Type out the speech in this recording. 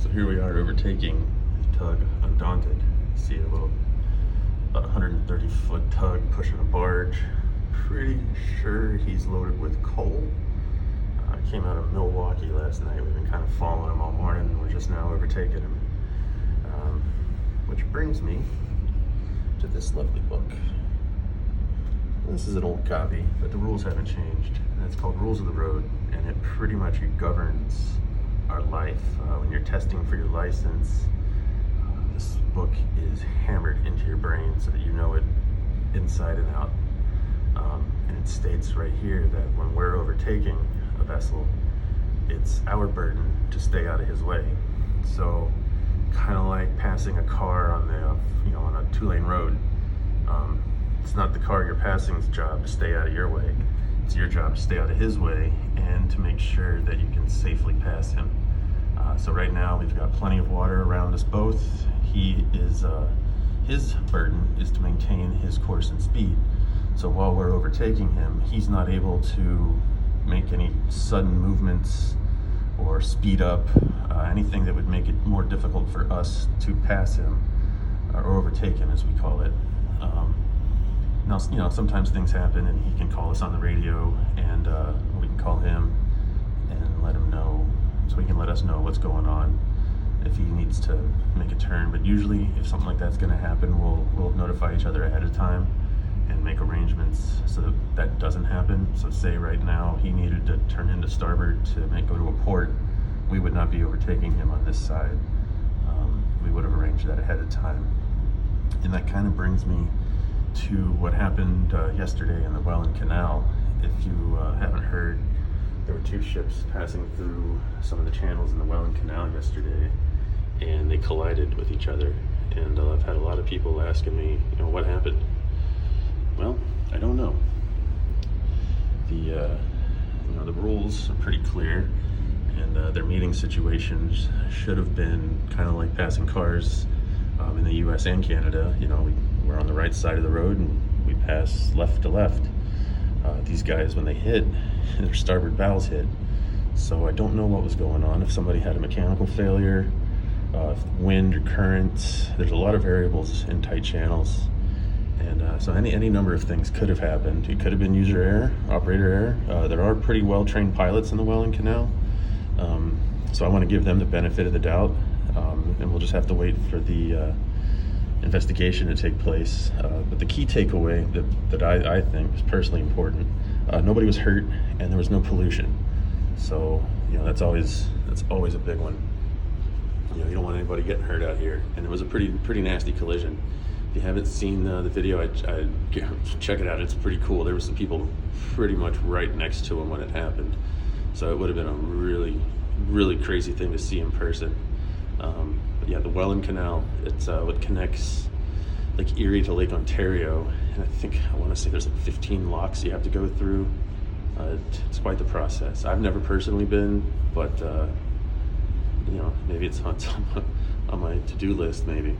So here we are overtaking the tug Undaunted. See a little, about 130 foot tug pushing a barge. Pretty sure he's loaded with coal. Came out of Milwaukee last night. We've been kind of following him all morning and we're just now overtaking him. Which brings me to this lovely book. This is an old copy, but the rules haven't changed. And it's called Rules of the Road, and it pretty much governs our life. When you're testing for your license, this book is hammered into your brain so that you know it inside and out. And it states right here that when we're overtaking a vessel, it's our burden to stay out of his way. So, kind of like passing a car on the, on a two-lane road. It's not the car you're passing's job to stay out of your way. It's your job to stay out of his way and to make sure that you can safely pass him. So right now we've got plenty of water around us both. His burden is to maintain his course and speed. So while we're overtaking him, he's not able to make any sudden movements or speed up, anything that would make it more difficult for us to pass him, or overtake him as we call it. Now, sometimes things happen and he can call us on the radio, and we can call him and let him know, so he can let us know what's going on if he needs to make a turn. But usually if something like that's gonna happen, we'll notify each other ahead of time and make arrangements so that that doesn't happen. So say right now he needed to turn into starboard to go to a port, we would not be overtaking him on this side. We would have arranged that ahead of time. And that kind of brings me to what happened yesterday in the Welland Canal. If you haven't heard, there were two ships passing through some of the channels in the Welland Canal yesterday, and they collided with each other. And I've had a lot of people asking me, what happened? Well, I don't know. The rules are pretty clear, and their meeting situations should have been kind of like passing cars in the U.S. and Canada. We're on the right side of the road and we pass left to left. These guys, when they hit, their starboard bows hit. So I don't know what was going on. If somebody had a mechanical failure, wind or current, there's a lot of variables in tight channels. And so any number of things could have happened. It could have been user error, operator error. There are pretty well-trained pilots in the Welland Canal. So I want to give them the benefit of the doubt. And we'll just have to wait for the investigation to take place. But the key takeaway that I think is personally important, nobody was hurt and there was no pollution. So, that's always a big one. You don't want anybody getting hurt out here. And it was a pretty nasty collision. If you haven't seen the video, I'd check it out. It's pretty cool. There were some people pretty much right next to him when it happened. So it would have been a really, really crazy thing to see in person. But yeah, the Welland Canal, it's what connects Lake Erie to Lake Ontario. And I want to say there's like 15 locks you have to go through. It's quite the process. I've never personally been, but maybe it's on my to-do list maybe.